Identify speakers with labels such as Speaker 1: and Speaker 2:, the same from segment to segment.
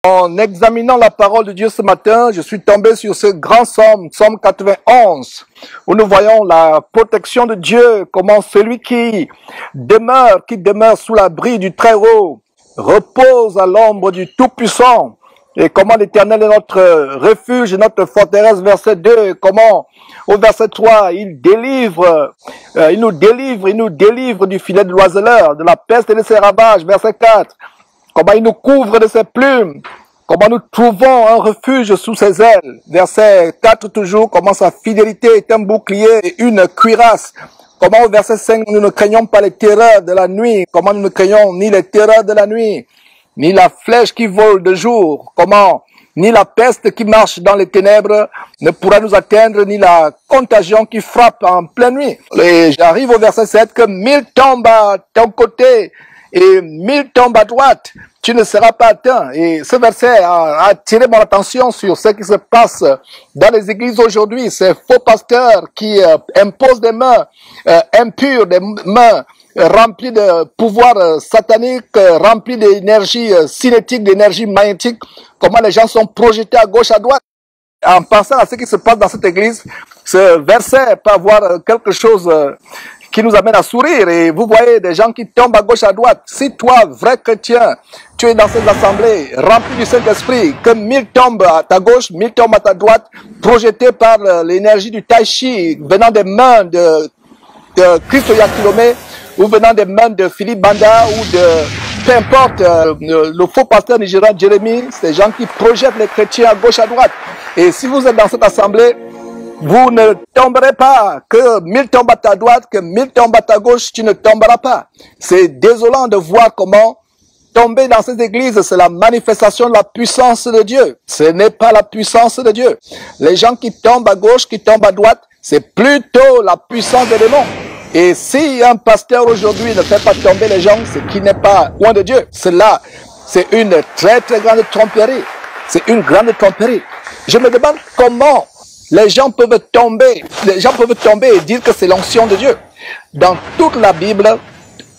Speaker 1: En examinant la parole de Dieu ce matin, je suis tombé sur ce grand psaume, psaume 91, où nous voyons la protection de Dieu, comment celui qui demeure sous l'abri du Très-Haut, repose à l'ombre du Tout-Puissant, et comment l'Éternel est notre refuge et notre forteresse, verset 2, comment au verset 3, il nous délivre du filet de l'oiseleur, de la peste et de ses ravages, verset 4, comment il nous couvre de ses plumes, comment nous trouvons un refuge sous ses ailes. Verset 4 toujours, comment sa fidélité est un bouclier et une cuirasse. Comment au verset 5, nous ne craignons pas les terreurs de la nuit. Comment nous ne craignons ni les terreurs de la nuit, ni la flèche qui vole de jour. Comment ni la peste qui marche dans les ténèbres ne pourra nous atteindre, ni la contagion qui frappe en pleine nuit. Et j'arrive au verset 7, que 1000 tombent à ton côté et 1000 tombent à droite, tu ne seras pas atteint. Et ce verset a attiré mon attention sur ce qui se passe dans les églises aujourd'hui. Ces faux pasteurs qui imposent des mains impures, des mains remplies de pouvoir satanique, remplies d'énergie cinétique, d'énergie magnétique. Comment les gens sont projetés à gauche, à droite. En pensant à ce qui se passe dans cette église, ce verset peut avoir quelque chose qui nous amène à sourire. Et vous voyez des gens qui tombent à gauche, à droite. Si toi, vrai chrétien, tu es dans ces assemblées remplies du Saint-Esprit, que 1000 tombent à ta gauche, 1000 tombent à ta droite, projetés par l'énergie du Tai Chi, venant des mains de Christo Yakilome, ou venant des mains de Philippe Banda, ou de, peu importe, le faux pasteur nigérian Jérémie, c'est des gens qui projettent les chrétiens à gauche, à droite. Et si vous êtes dans cette assemblée, vous ne tomberez pas, que 1000 tombent à ta droite, que 1000 tombent à ta gauche, tu ne tomberas pas. C'est désolant de voir comment tomber dans ces églises, c'est la manifestation de la puissance de Dieu. Ce n'est pas la puissance de Dieu. Les gens qui tombent à gauche, qui tombent à droite, c'est plutôt la puissance des démons. Et si un pasteur aujourd'hui ne fait pas tomber les gens, c'est qu'il n'est pas loin de Dieu. Cela, c'est une très très grande tromperie. C'est une grande tromperie. Je me demande comment les gens peuvent tomber et dire que c'est l'onction de Dieu. Dans toute la Bible,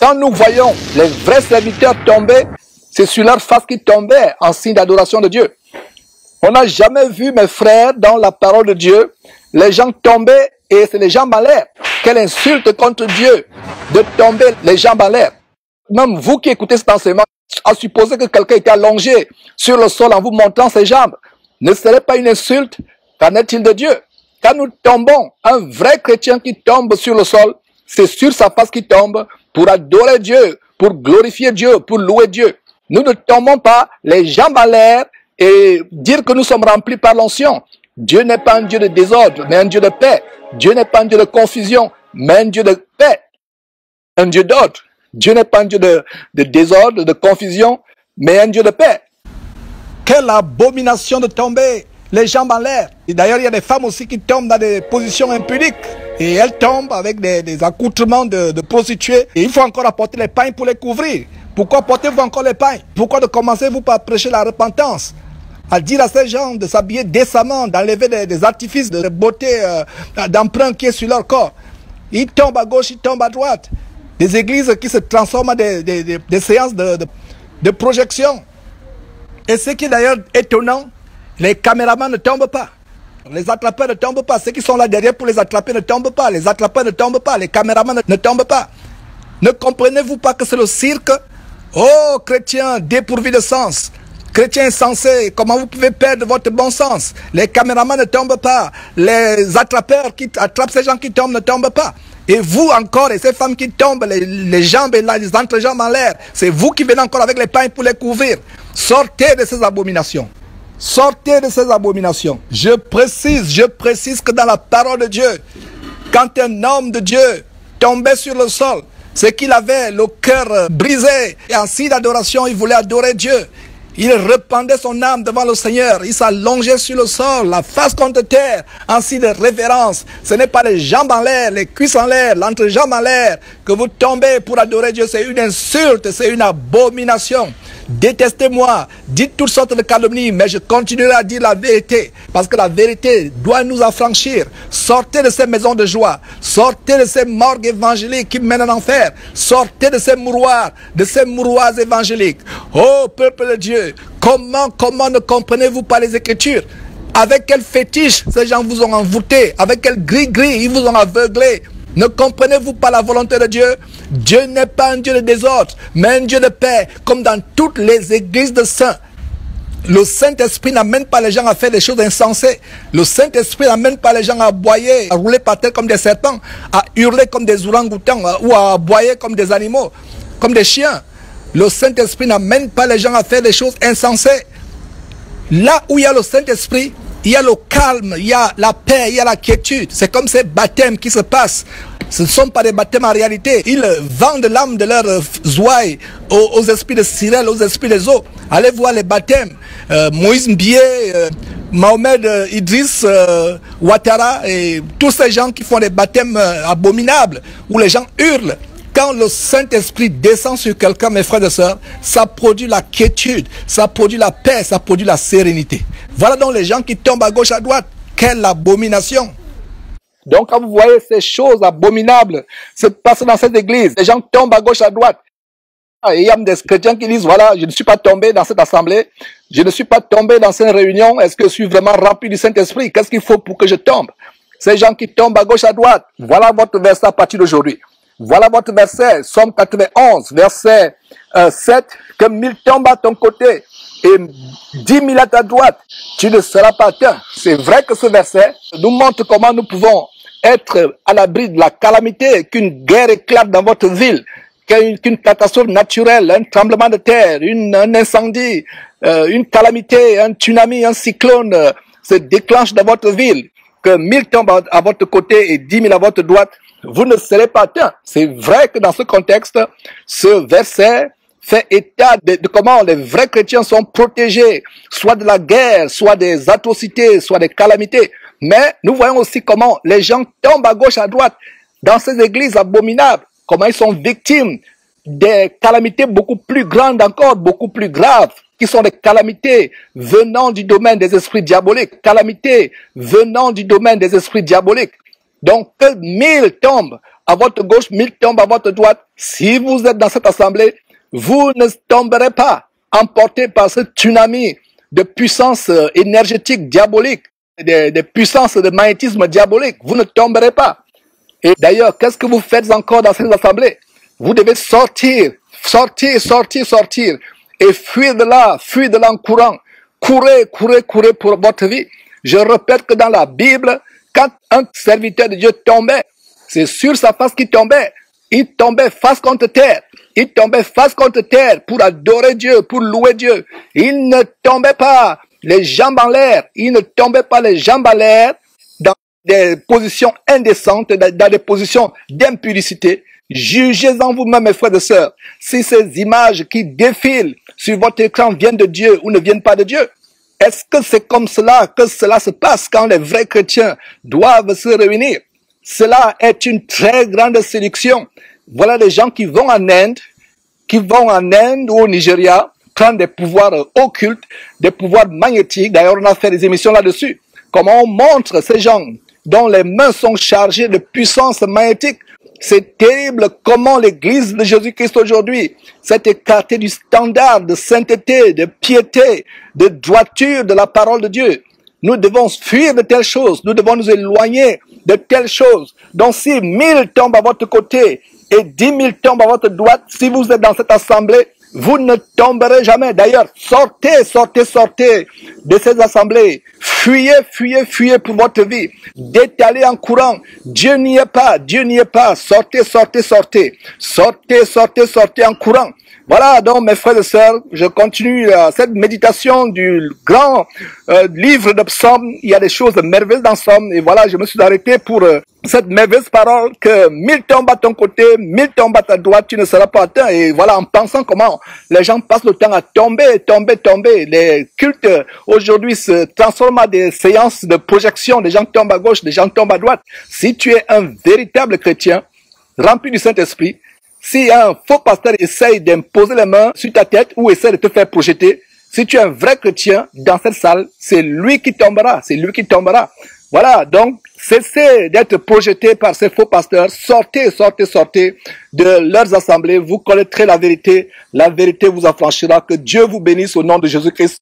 Speaker 1: quand nous voyons les vrais serviteurs tomber, c'est sur leur face qu'ils tombaient en signe d'adoration de Dieu. On n'a jamais vu, mes frères, dans la parole de Dieu, les gens tomber et c'est les jambes en l'air. Quelle insulte contre Dieu de tomber les jambes en l'air. Même vous qui écoutez cet enseignement, à supposer que quelqu'un était allongé sur le sol en vous montrant ses jambes, ne serait pas une insulte? Qu'en est-il de Dieu? Quand nous tombons, un vrai chrétien qui tombe sur le sol, c'est sur sa face qu'il tombe pour adorer Dieu, pour glorifier Dieu, pour louer Dieu. Nous ne tombons pas les jambes en l'air et dire que nous sommes remplis par l'onction. Dieu n'est pas un Dieu de désordre, mais un Dieu de paix. Dieu n'est pas un Dieu de confusion, mais un Dieu de paix. Un Dieu d'ordre. Dieu n'est pas un Dieu de désordre, de confusion, mais un Dieu de paix. Quelle abomination de tomber les jambes en l'air. Et d'ailleurs, il y a des femmes aussi qui tombent dans des positions impudiques. Et elles tombent avec des accoutrements de prostituées. Et il faut encore apporter les pains pour les couvrir. Pourquoi portez-vous encore les pains? Pourquoi ne commencez-vous pas à prêcher la repentance? À dire à ces gens de s'habiller décemment, d'enlever des artifices de beauté, d'emprunt qui est sur leur corps. Ils tombent à gauche, ils tombent à droite. Des églises qui se transforment en des séances de projection. Et ce qui est d'ailleurs étonnant, les caméramans ne tombent pas. Les attrapeurs ne tombent pas. Ceux qui sont là derrière pour les attraper ne tombent pas. Les attrapeurs ne tombent pas. Les caméramans ne tombent pas. Ne comprenez-vous pas que c'est le cirque? Oh, chrétiens dépourvus de sens. Chrétiens insensés, comment vous pouvez perdre votre bon sens? Les caméramans ne tombent pas. Les attrapeurs qui attrapent ces gens qui tombent ne tombent pas. Et vous encore, et ces femmes qui tombent, les jambes et les entrejambes en l'air, c'est vous qui venez encore avec les pains pour les couvrir. Sortez de ces abominations. Sortez de ces abominations. Je précise que dans la parole de Dieu, quand un homme de Dieu tombait sur le sol, c'est qu'il avait le cœur brisé. Et en signe d'adoration, il voulait adorer Dieu. Il répandait son âme devant le Seigneur. Il s'allongeait sur le sol, la face contre terre, en signe de révérence. Ce n'est pas les jambes en l'air, les cuisses en l'air, l'entrejambe en l'air que vous tombez pour adorer Dieu. C'est une insulte, c'est une abomination. détestez-moi, dites toutes sortes de calomnies, mais je continuerai à dire la vérité, parce que la vérité doit nous affranchir. Sortez de ces maisons de joie, sortez de ces morgues évangéliques qui mènent en enfer, sortez de ces mouroirs évangéliques. Oh peuple de Dieu, comment ne comprenez-vous pas les Écritures? Avec quel fétiche ces gens vous ont envoûté? Avec quel gris-gris ils vous ont aveuglé? Ne comprenez-vous pas la volonté de Dieu? Dieu n'est pas un Dieu de désordre, mais un Dieu de paix, comme dans toutes les églises de saints. Le Saint-Esprit n'amène pas les gens à faire des choses insensées. Le Saint-Esprit n'amène pas les gens à aboyer, à rouler par terre comme des serpents, à hurler comme des orang-outans ou à aboyer comme des animaux, comme des chiens. Le Saint-Esprit n'amène pas les gens à faire des choses insensées. Là où il y a le Saint-Esprit, il y a le calme, il y a la paix, il y a la quiétude. C'est comme ces baptêmes qui se passent. Ce ne sont pas des baptêmes en réalité. Ils vendent l'âme de leurs ouailles aux esprits de Cyril, aux esprits des eaux. Allez voir les baptêmes. Moïse Mbié, Mohamed Idriss, Ouattara et tous ces gens qui font des baptêmes abominables où les gens hurlent. Quand le Saint-Esprit descend sur quelqu'un, mes frères et sœurs, ça produit la quiétude, ça produit la paix, ça produit la sérénité. Voilà donc les gens qui tombent à gauche, à droite. Quelle abomination! Donc quand vous voyez ces choses abominables se passer dans cette église, les gens tombent à gauche, à droite. Et il y a des chrétiens qui disent, voilà, je ne suis pas tombé dans cette assemblée, je ne suis pas tombé dans cette réunion, est-ce que je suis vraiment rempli du Saint-Esprit? Qu'est-ce qu'il faut pour que je tombe? Ces gens qui tombent à gauche, à droite, voilà votre verset à partir d'aujourd'hui. Voilà votre verset, Somme 91, verset 7, que 1000 tombent à ton côté et 10 000 à ta droite, tu ne seras pas atteint. C'est vrai que ce verset nous montre comment nous pouvons être à l'abri de la calamité, qu'une guerre éclate dans votre ville, qu'une catastrophe naturelle, un tremblement de terre, un incendie, une calamité, un tsunami, un cyclone se déclenche dans votre ville, que 1000 tombent à votre côté et 10 000 à votre droite, vous ne serez pas atteints. C'est vrai que dans ce contexte, ce verset fait état de comment les vrais chrétiens sont protégés, soit de la guerre, soit des atrocités, soit des calamités. Mais nous voyons aussi comment les gens tombent à gauche, à droite, dans ces églises abominables, comment ils sont victimes des calamités beaucoup plus grandes encore, beaucoup plus graves, qui sont des calamités venant du domaine des esprits diaboliques, calamités venant du domaine des esprits diaboliques. Donc, que 1000 tombent à votre gauche, 1000 tombent à votre droite. Si vous êtes dans cette assemblée, vous ne tomberez pas emporté par ce tsunami de puissance énergétique diabolique, des puissances de magnétisme diabolique. Vous ne tomberez pas. Et d'ailleurs, qu'est-ce que vous faites encore dans cette assemblée? Vous devez sortir et fuir de là en courant. Courez pour votre vie. Je répète que dans la Bible, quand un serviteur de Dieu tombait, c'est sur sa face qu'il tombait. Il tombait face contre terre. Il tombait face contre terre pour adorer Dieu, pour louer Dieu. Il ne tombait pas les jambes en l'air. Il ne tombait pas les jambes en l'air dans des positions indécentes, dans des positions d'impudicité. Jugez-en vous-même, mes frères et sœurs, si ces images qui défilent sur votre écran viennent de Dieu ou ne viennent pas de Dieu. Est-ce que c'est comme cela que cela se passe quand les vrais chrétiens doivent se réunir? Cela est une très grande séduction. Voilà des gens qui vont en Inde ou au Nigeria, prendre des pouvoirs occultes, des pouvoirs magnétiques. D'ailleurs, on a fait des émissions là-dessus. Comment on montre ces gens dont les mains sont chargées de puissance magnétique. C'est terrible comment l'église de Jésus-Christ aujourd'hui s'est écartée du standard de sainteté, de piété, de droiture de la parole de Dieu. Nous devons fuir de telles choses, nous devons nous éloigner de telles choses. Donc si 1000 tombent à votre côté et 10 000 tombent à votre droite, si vous êtes dans cette assemblée, vous ne tomberez jamais. D'ailleurs, sortez de ces assemblées. Fuyez pour votre vie. Détalez en courant. Dieu n'y est pas. Sortez en courant. Voilà donc mes frères et sœurs, je continue cette méditation du grand livre de Psaume. Il y a des choses merveilleuses dans Psaume et voilà, je me suis arrêté pour cette merveilleuse parole que 1000 tombent à ton côté, 1000 tombent à ta droite, tu ne seras pas atteint. Et voilà, en pensant comment les gens passent le temps à tomber. Les cultes aujourd'hui se transforment en des séances de projection. Les gens tombent à gauche, les gens tombent à droite. Si tu es un véritable chrétien, rempli du Saint-Esprit, Si un faux pasteur essaye d'imposer les mains sur ta tête ou essaie de te faire projeter, si tu es un vrai chrétien dans cette salle, c'est lui qui tombera, c'est lui qui tombera. Voilà, donc cessez d'être projeté par ces faux pasteurs, sortez, sortez, sortez de leurs assemblées, vous connaîtrez la vérité vous affranchira, que Dieu vous bénisse au nom de Jésus-Christ.